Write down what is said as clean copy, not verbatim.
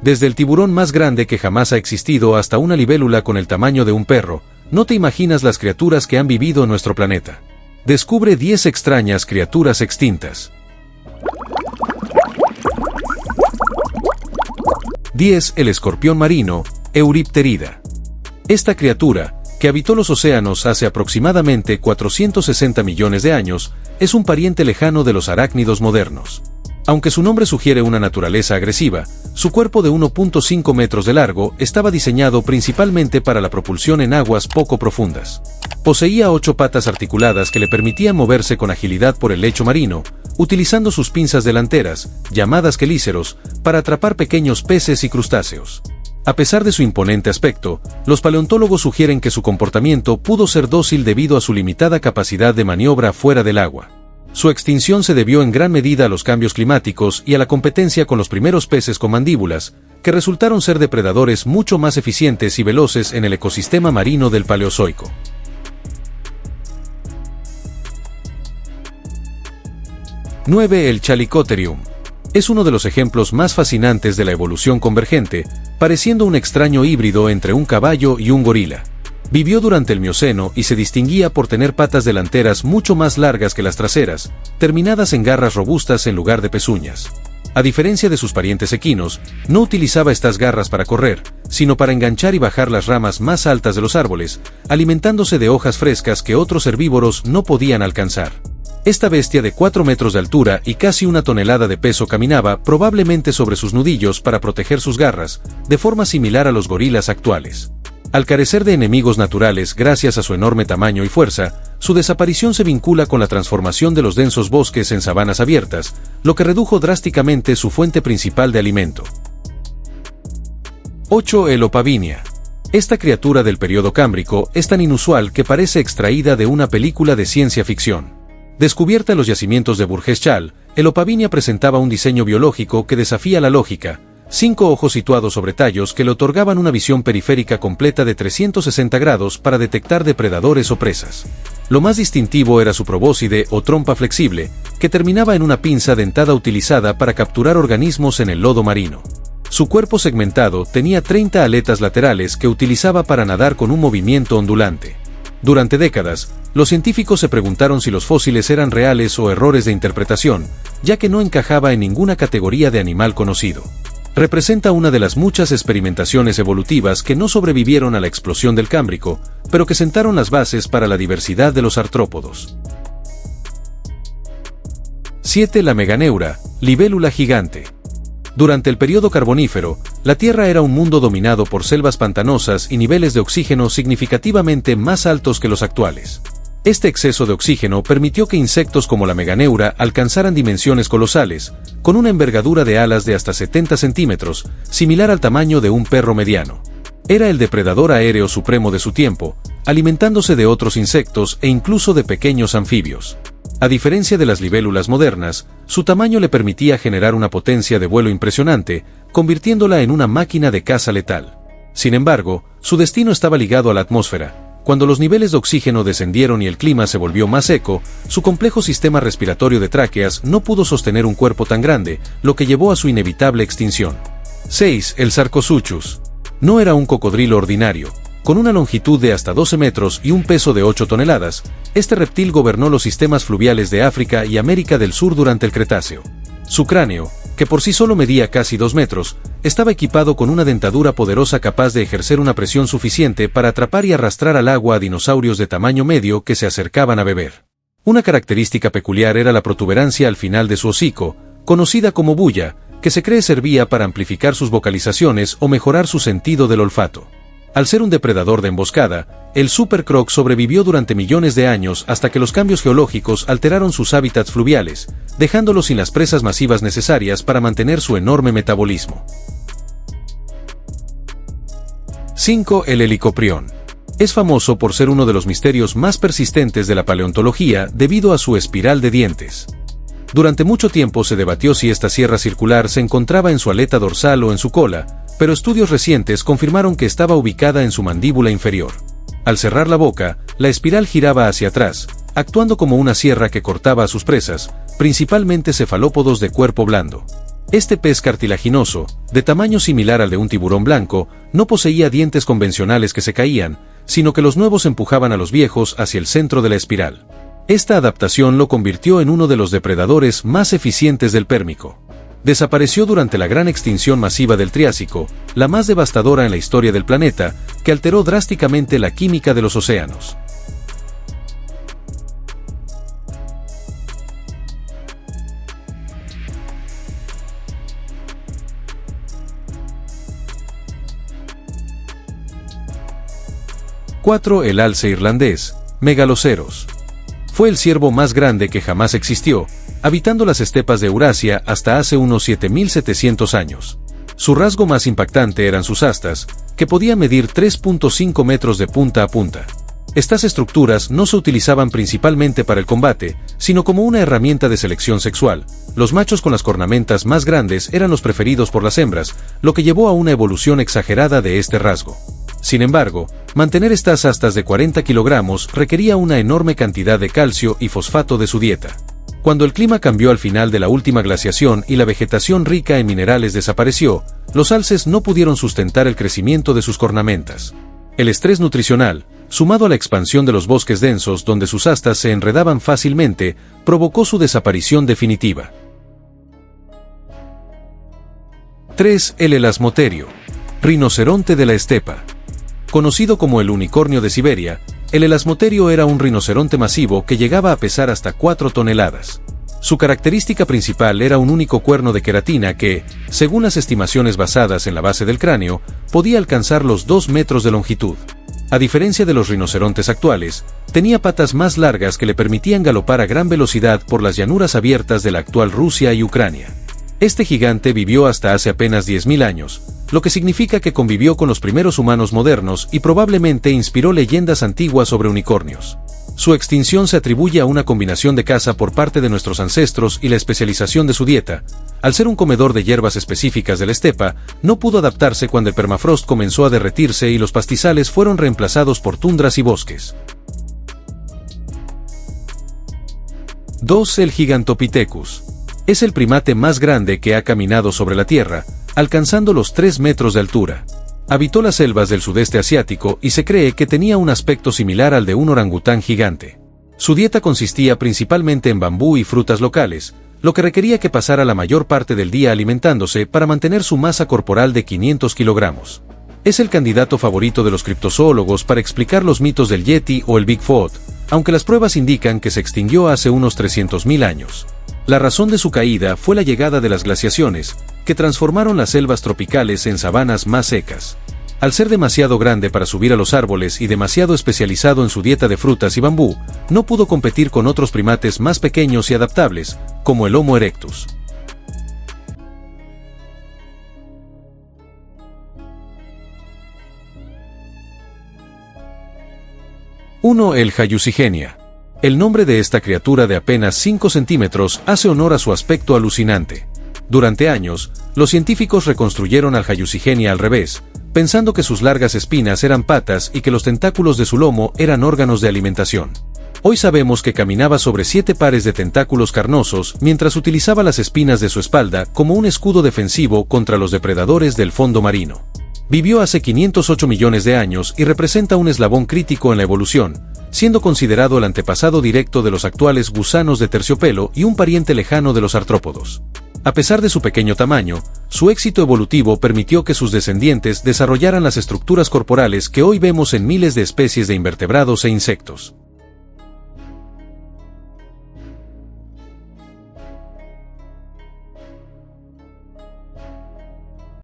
Desde el tiburón más grande que jamás ha existido hasta una libélula con el tamaño de un perro, no te imaginas las criaturas que han vivido en nuestro planeta. Descubre 10 extrañas criaturas extintas. 10. El escorpión marino, Eurypterida. Esta criatura, que habitó los océanos hace aproximadamente 460 millones de años, es un pariente lejano de los arácnidos modernos. Aunque su nombre sugiere una naturaleza agresiva, su cuerpo de 1.5 metros de largo estaba diseñado principalmente para la propulsión en aguas poco profundas. Poseía 8 patas articuladas que le permitían moverse con agilidad por el lecho marino, utilizando sus pinzas delanteras, llamadas quelíceros, para atrapar pequeños peces y crustáceos. A pesar de su imponente aspecto, los paleontólogos sugieren que su comportamiento pudo ser dócil debido a su limitada capacidad de maniobra fuera del agua. Su extinción se debió en gran medida a los cambios climáticos y a la competencia con los primeros peces con mandíbulas, que resultaron ser depredadores mucho más eficientes y veloces en el ecosistema marino del Paleozoico. 9. El Chalicotherium. Es uno de los ejemplos más fascinantes de la evolución convergente, pareciendo un extraño híbrido entre un caballo y un gorila. Vivió durante el Mioceno y se distinguía por tener patas delanteras mucho más largas que las traseras, terminadas en garras robustas en lugar de pezuñas. A diferencia de sus parientes equinos, no utilizaba estas garras para correr, sino para enganchar y bajar las ramas más altas de los árboles, alimentándose de hojas frescas que otros herbívoros no podían alcanzar. Esta bestia de 4 metros de altura y casi 1 tonelada de peso caminaba probablemente sobre sus nudillos para proteger sus garras, de forma similar a los gorilas actuales. Al carecer de enemigos naturales gracias a su enorme tamaño y fuerza, su desaparición se vincula con la transformación de los densos bosques en sabanas abiertas, lo que redujo drásticamente su fuente principal de alimento. 8. El Opavinia. Esta criatura del período cámbrico es tan inusual que parece extraída de una película de ciencia ficción. Descubierta en los yacimientos de Burgess Shale, el Opavinia presentaba un diseño biológico que desafía la lógica. 5 ojos situados sobre tallos que le otorgaban una visión periférica completa de 360 grados para detectar depredadores o presas. Lo más distintivo era su probóscide o trompa flexible, que terminaba en una pinza dentada utilizada para capturar organismos en el lodo marino. Su cuerpo segmentado tenía 30 aletas laterales que utilizaba para nadar con un movimiento ondulante. Durante décadas, los científicos se preguntaron si los fósiles eran reales o errores de interpretación, ya que no encajaba en ninguna categoría de animal conocido. Representa una de las muchas experimentaciones evolutivas que no sobrevivieron a la explosión del Cámbrico, pero que sentaron las bases para la diversidad de los artrópodos. 7. La Meganeura, libélula gigante. Durante el período carbonífero, la Tierra era un mundo dominado por selvas pantanosas y niveles de oxígeno significativamente más altos que los actuales. Este exceso de oxígeno permitió que insectos como la meganeura alcanzaran dimensiones colosales, con una envergadura de alas de hasta 70 centímetros, similar al tamaño de un perro mediano. Era el depredador aéreo supremo de su tiempo, alimentándose de otros insectos e incluso de pequeños anfibios. A diferencia de las libélulas modernas, su tamaño le permitía generar una potencia de vuelo impresionante, convirtiéndola en una máquina de caza letal. Sin embargo, su destino estaba ligado a la atmósfera. Cuando los niveles de oxígeno descendieron y el clima se volvió más seco, su complejo sistema respiratorio de tráqueas no pudo sostener un cuerpo tan grande, lo que llevó a su inevitable extinción. 6. El Sarcosuchus. No era un cocodrilo ordinario. Con una longitud de hasta 12 metros y un peso de 8 toneladas, este reptil gobernó los sistemas fluviales de África y América del Sur durante el Cretáceo. Su cráneo, que por sí solo medía casi 2 metros, estaba equipado con una dentadura poderosa capaz de ejercer una presión suficiente para atrapar y arrastrar al agua a dinosaurios de tamaño medio que se acercaban a beber. Una característica peculiar era la protuberancia al final de su hocico, conocida como bulla, que se cree servía para amplificar sus vocalizaciones o mejorar su sentido del olfato. Al ser un depredador de emboscada, el supercroc sobrevivió durante millones de años hasta que los cambios geológicos alteraron sus hábitats fluviales, dejándolo sin las presas masivas necesarias para mantener su enorme metabolismo. 5. El Helicoprión. Es famoso por ser uno de los misterios más persistentes de la paleontología debido a su espiral de dientes. Durante mucho tiempo se debatió si esta sierra circular se encontraba en su aleta dorsal o en su cola, pero estudios recientes confirmaron que estaba ubicada en su mandíbula inferior. Al cerrar la boca, la espiral giraba hacia atrás, actuando como una sierra que cortaba a sus presas, principalmente cefalópodos de cuerpo blando. Este pez cartilaginoso, de tamaño similar al de un tiburón blanco, no poseía dientes convencionales que se caían, sino que los nuevos empujaban a los viejos hacia el centro de la espiral. Esta adaptación lo convirtió en uno de los depredadores más eficientes del Pérmico. Desapareció durante la gran extinción masiva del Triásico, la más devastadora en la historia del planeta, que alteró drásticamente la química de los océanos. El alce irlandés, Megaloceros. Fue el ciervo más grande que jamás existió, habitando las estepas de Eurasia hasta hace unos 7.700 años. Su rasgo más impactante eran sus astas, que podían medir 3.5 metros de punta a punta. Estas estructuras no se utilizaban principalmente para el combate, sino como una herramienta de selección sexual. Los machos con las cornamentas más grandes eran los preferidos por las hembras, lo que llevó a una evolución exagerada de este rasgo. Sin embargo, mantener estas astas de 40 kilogramos requería una enorme cantidad de calcio y fosfato de su dieta. Cuando el clima cambió al final de la última glaciación y la vegetación rica en minerales desapareció, los alces no pudieron sustentar el crecimiento de sus cornamentas. El estrés nutricional, sumado a la expansión de los bosques densos donde sus astas se enredaban fácilmente, provocó su desaparición definitiva. 3. El elasmoterio, rinoceronte de la estepa. Conocido como el unicornio de Siberia, el elasmoterio era un rinoceronte masivo que llegaba a pesar hasta 4 toneladas. Su característica principal era un único cuerno de queratina que, según las estimaciones basadas en la base del cráneo, podía alcanzar los 2 metros de longitud. A diferencia de los rinocerontes actuales, tenía patas más largas que le permitían galopar a gran velocidad por las llanuras abiertas de la actual Rusia y Ucrania. Este gigante vivió hasta hace apenas 10.000 años, lo que significa que convivió con los primeros humanos modernos y probablemente inspiró leyendas antiguas sobre unicornios. Su extinción se atribuye a una combinación de caza por parte de nuestros ancestros y la especialización de su dieta. Al ser un comedor de hierbas específicas de la estepa, no pudo adaptarse cuando el permafrost comenzó a derretirse y los pastizales fueron reemplazados por tundras y bosques. 2. El Gigantopithecus. Es el primate más grande que ha caminado sobre la Tierra, alcanzando los 3 metros de altura. Habitó las selvas del sudeste asiático y se cree que tenía un aspecto similar al de un orangután gigante. Su dieta consistía principalmente en bambú y frutas locales, lo que requería que pasara la mayor parte del día alimentándose para mantener su masa corporal de 500 kilogramos. Es el candidato favorito de los criptozoólogos para explicar los mitos del Yeti o el Bigfoot, aunque las pruebas indican que se extinguió hace unos 300.000 años. La razón de su caída fue la llegada de las glaciaciones, que transformaron las selvas tropicales en sabanas más secas. Al ser demasiado grande para subir a los árboles y demasiado especializado en su dieta de frutas y bambú, no pudo competir con otros primates más pequeños y adaptables, como el Homo erectus. El Hayucigenia. El nombre de esta criatura de apenas 5 centímetros hace honor a su aspecto alucinante. Durante años, los científicos reconstruyeron al Hayucigenia al revés, pensando que sus largas espinas eran patas y que los tentáculos de su lomo eran órganos de alimentación. Hoy sabemos que caminaba sobre 7 pares de tentáculos carnosos mientras utilizaba las espinas de su espalda como un escudo defensivo contra los depredadores del fondo marino. Vivió hace 508 millones de años y representa un eslabón crítico en la evolución, siendo considerado el antepasado directo de los actuales gusanos de terciopelo y un pariente lejano de los artrópodos. A pesar de su pequeño tamaño, su éxito evolutivo permitió que sus descendientes desarrollaran las estructuras corporales que hoy vemos en miles de especies de invertebrados e insectos.